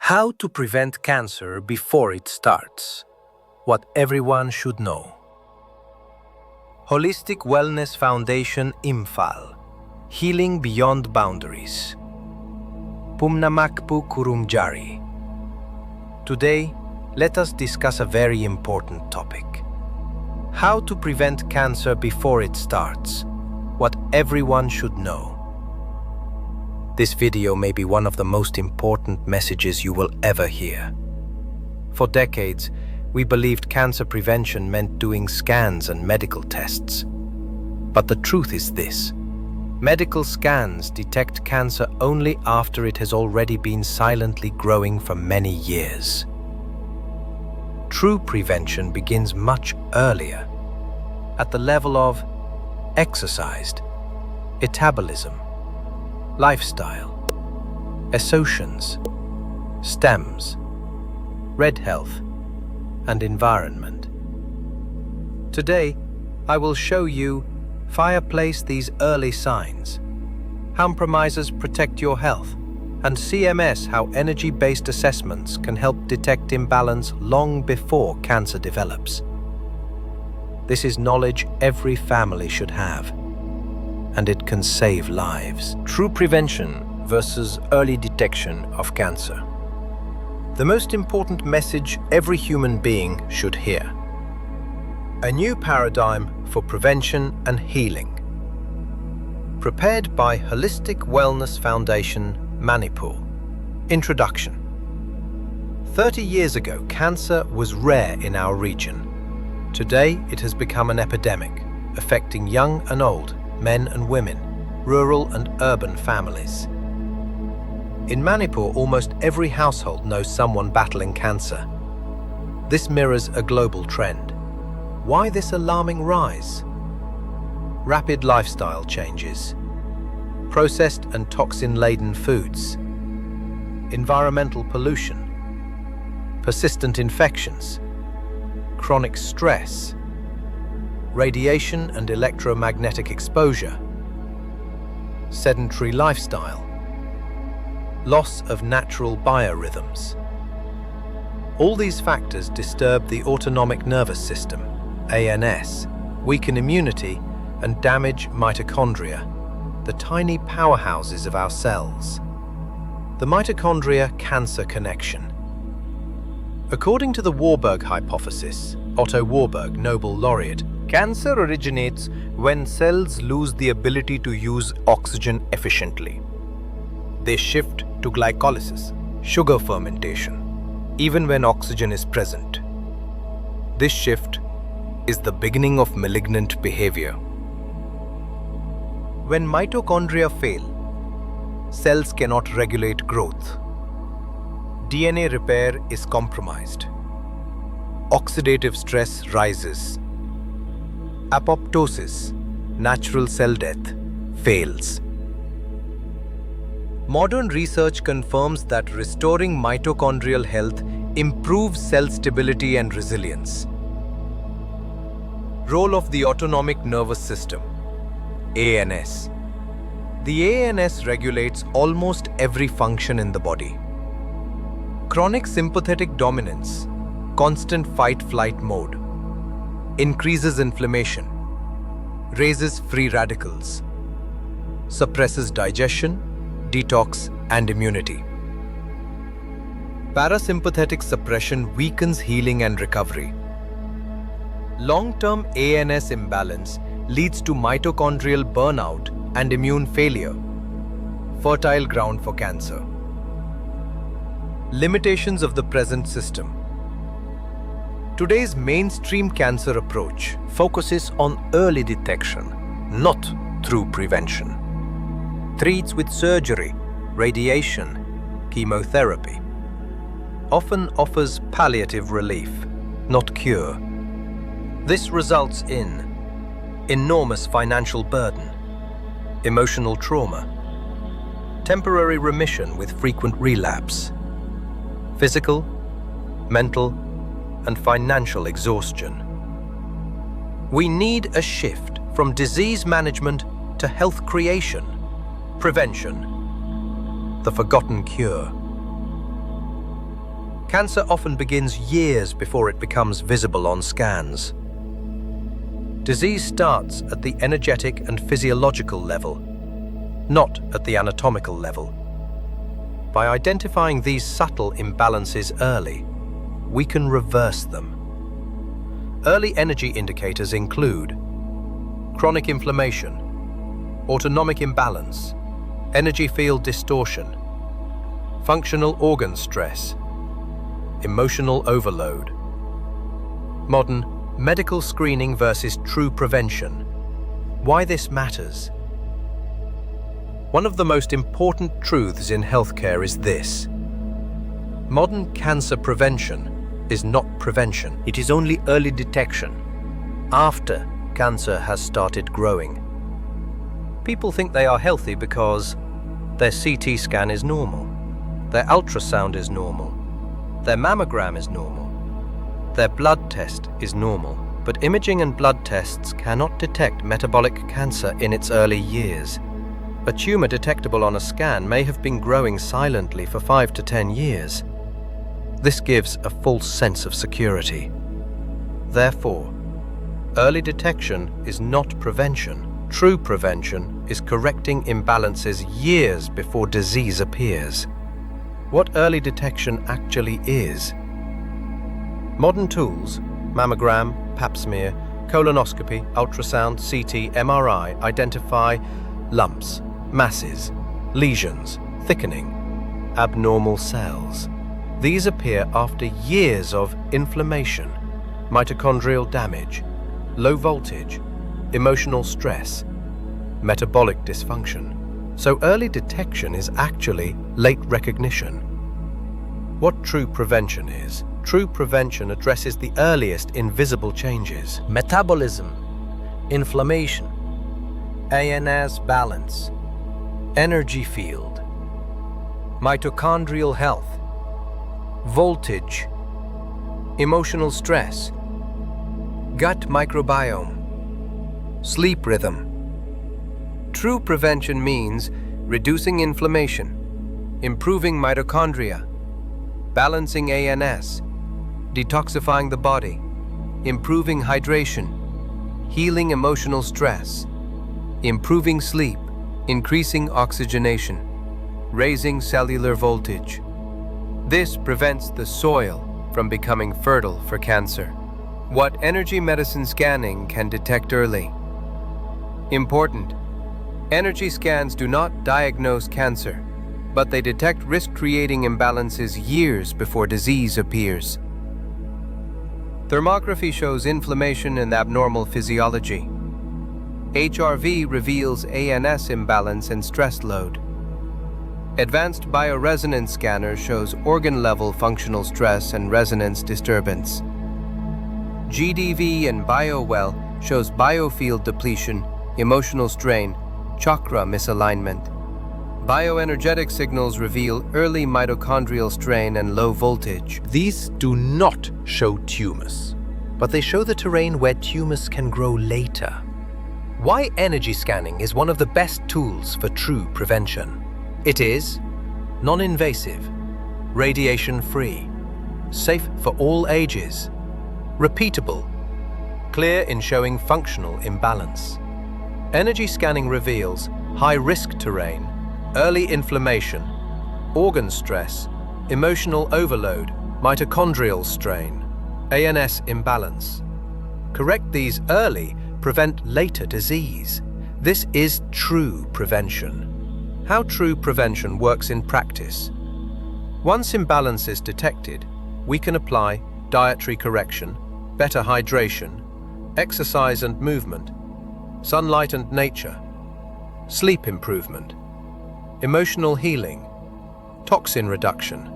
How to prevent cancer before it starts. What everyone should know. Holistic Wellness Foundation Imphal. Healing Beyond Boundaries. Pumnamakpu Kurumjari. Today, let us discuss a very important topic. How to prevent cancer before it starts. What everyone should know. This video may be one of the most important messages you will ever hear. For decades, we believed cancer prevention meant doing scans and medical tests. But the truth is this: medical scans detect cancer only after it has already been silently growing for many years. True prevention begins much earlier, at the level of exercise, metabolism, lifestyle, associations, stems, red health, and environment. Today, I will show you fireplace these early signs, compromises protect your health, and CMS how energy-based assessments can help detect imbalance long before cancer develops. This is knowledge every family should have, and it can save lives. True prevention versus early detection of cancer. The most important message every human being should hear. A new paradigm for prevention and healing. Prepared by Holistic Wellness Foundation, Manipur. Introduction. 30 years ago, cancer was rare in our region. Today, it has become an epidemic, affecting young and old, men and women, rural and urban families. In Manipur, almost every household knows someone battling cancer. This mirrors a global trend. Why this alarming rise? Rapid lifestyle changes, processed and toxin-laden foods, environmental pollution, persistent infections, chronic stress, radiation and electromagnetic exposure, sedentary lifestyle, loss of natural biorhythms. All these factors disturb the autonomic nervous system, ANS, weaken immunity, and damage mitochondria, the tiny powerhouses of our cells. The mitochondria-cancer connection. According to the Warburg hypothesis, Otto Warburg, Nobel laureate, cancer originates when cells lose the ability to use oxygen efficiently. They shift to glycolysis, sugar fermentation, even when oxygen is present. This shift is the beginning of malignant behavior. When mitochondria fail, cells cannot regulate growth. DNA repair is compromised. Oxidative stress rises. Apoptosis, natural cell death, fails. Modern research confirms that restoring mitochondrial health improves cell stability and resilience. Role of the autonomic nervous system, ANS. The ANS regulates almost every function in the body. Chronic sympathetic dominance, constant fight-flight mode, increases inflammation, raises free radicals, suppresses digestion, detox, and immunity. Parasympathetic suppression weakens healing and recovery. Long-term ANS imbalance leads to mitochondrial burnout and immune failure, fertile ground for cancer. Limitations of the present system. Today's mainstream cancer approach focuses on early detection, not through prevention. Treats with surgery, radiation, chemotherapy. Often offers palliative relief, not cure. This results in enormous financial burden, emotional trauma, temporary remission with frequent relapse, physical, mental, and financial exhaustion. We need a shift from disease management to health creation, prevention, the forgotten cure. Cancer often begins years before it becomes visible on scans. Disease starts at the energetic and physiological level, not at the anatomical level. By identifying these subtle imbalances early, we can reverse them. Early energy indicators include chronic inflammation, autonomic imbalance, energy field distortion, functional organ stress, emotional overload. Modern medical screening versus true prevention. Why this matters? One of the most important truths in healthcare is this: modern cancer prevention is not prevention. It is only early detection, after cancer has started growing. People think they are healthy because their CT scan is normal, their ultrasound is normal, their mammogram is normal, their blood test is normal. But imaging and blood tests cannot detect metabolic cancer in its early years. A tumor detectable on a scan may have been growing silently for 5 to 10 years. This gives a false sense of security. Therefore, early detection is not prevention. True prevention is correcting imbalances years before disease appears. What early detection actually is? Modern tools, mammogram, pap smear, colonoscopy, ultrasound, CT, MRI, identify lumps, masses, lesions, thickening, abnormal cells. These appear after years of inflammation, mitochondrial damage, low voltage, emotional stress, metabolic dysfunction. So early detection is actually late recognition. What true prevention is? True prevention addresses the earliest invisible changes: metabolism, inflammation, ANS balance, energy field, mitochondrial health, voltage, emotional stress, gut microbiome, sleep rhythm. True prevention means reducing inflammation, improving mitochondria, balancing ANS, detoxifying the body, improving hydration, healing emotional stress, improving sleep, increasing oxygenation, raising cellular voltage. This prevents the soil from becoming fertile for cancer. What energy medicine scanning can detect early. Important: energy scans do not diagnose cancer, but they detect risk-creating imbalances years before disease appears. Thermography shows inflammation and abnormal physiology. HRV reveals ANS imbalance and stress load. Advanced bioresonance scanner shows organ-level functional stress and resonance disturbance. GDV and BioWell shows biofield depletion, emotional strain, chakra misalignment. Bioenergetic signals reveal early mitochondrial strain and low voltage. These do not show tumors, but they show the terrain where tumors can grow later. Why energy scanning is one of the best tools for true prevention. It is non-invasive, radiation-free, safe for all ages, repeatable, clear in showing functional imbalance. Energy scanning reveals high-risk terrain, early inflammation, organ stress, emotional overload, mitochondrial strain, ANS imbalance. Correct these early, prevent later disease. This is true prevention. How true prevention works in practice. Once imbalance is detected, we can apply dietary correction, better hydration, exercise and movement, sunlight and nature, sleep improvement, emotional healing, toxin reduction,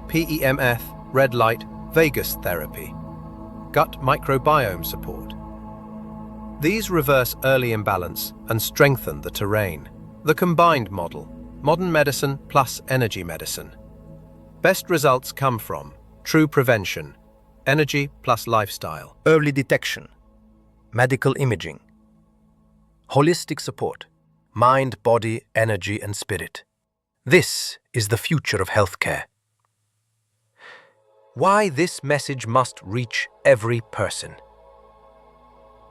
PEMF, red light, vagus therapy, gut microbiome support. These reverse early imbalance and strengthen the terrain. The combined model, modern medicine plus energy medicine. Best results come from true prevention, energy plus lifestyle, early detection, medical imaging, holistic support, mind, body, energy and spirit. This is the future of healthcare. Why this message must reach every person.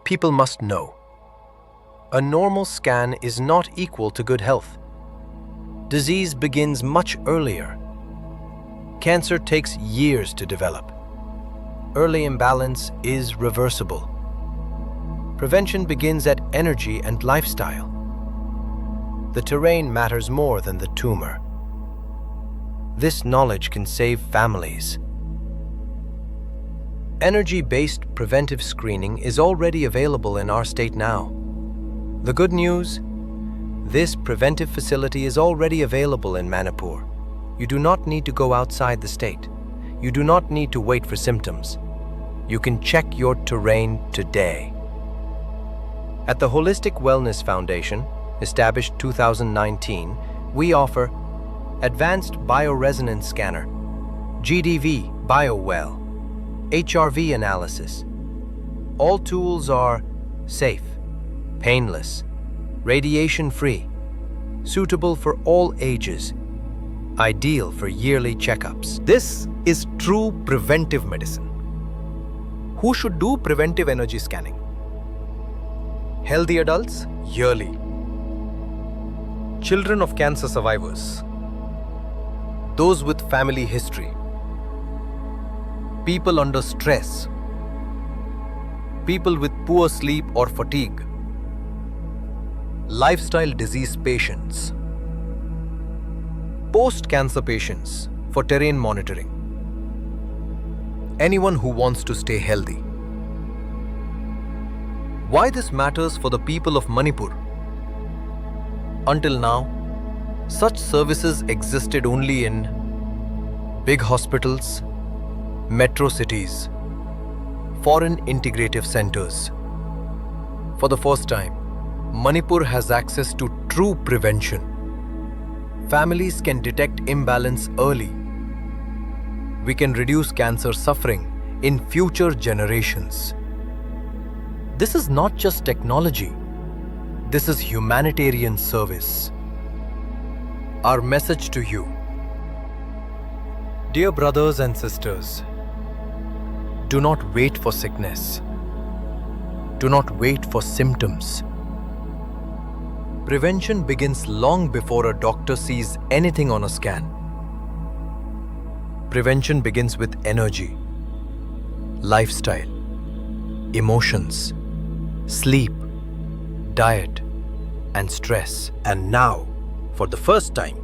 People must know. A normal scan is not equal to good health. Disease begins much earlier. Cancer takes years to develop. Early imbalance is reversible. Prevention begins at energy and lifestyle. The terrain matters more than the tumor. This knowledge can save families. Energy-based preventive screening is already available in our state now. The good news? This preventive facility is already available in Manipur. You do not need to go outside the state. You do not need to wait for symptoms. You can check your terrain today. At the Holistic Wellness Foundation, established 2019, we offer Advanced Bioresonance Scanner, GDV BioWell, HRV analysis. All tools are safe, painless, radiation-free, suitable for all ages, ideal for yearly checkups. This is true preventive medicine. Who should do preventive energy scanning? Healthy adults, yearly. Children of cancer survivors. Those with family history. People under stress. People with poor sleep or fatigue. Lifestyle disease patients. Post-cancer patients for terrain monitoring. Anyone who wants to stay healthy. Why this matters for the people of Manipur? Until now, such services existed only in big hospitals, metro cities, foreign integrative centers. For the first time, Manipur has access to true prevention. Families can detect imbalance early. We can reduce cancer suffering in future generations. This is not just technology. This is humanitarian service. Our message to you. Dear brothers and sisters, do not wait for sickness. Do not wait for symptoms. Prevention begins long before a doctor sees anything on a scan. Prevention begins with energy, lifestyle, emotions, sleep, diet, and stress. And now, for the first time,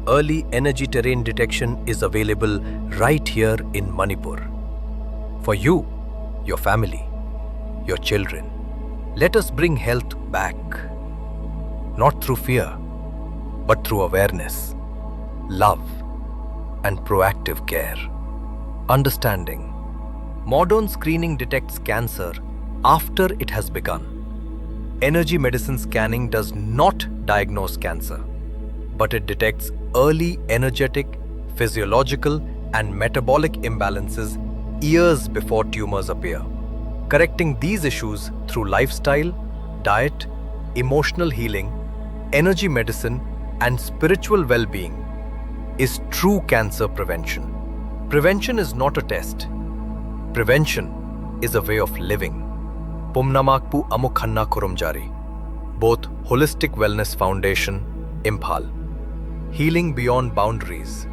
early energy terrain detection is available right here in Manipur. For you, your family, your children. Let us bring health back. Not through fear, but through awareness, love, and proactive care. Understanding. Modern screening detects cancer after it has begun. Energy medicine scanning does not diagnose cancer, but it detects early energetic, physiological, and metabolic imbalances years before tumors appear. Correcting these issues through lifestyle, diet, emotional healing, energy medicine, and spiritual well-being is true cancer prevention. Prevention is not a test. Prevention is a way of living. Pumnamakpu Amukhanna Kurumjari. Both Holistic Wellness Foundation, Imphal. Healing beyond boundaries.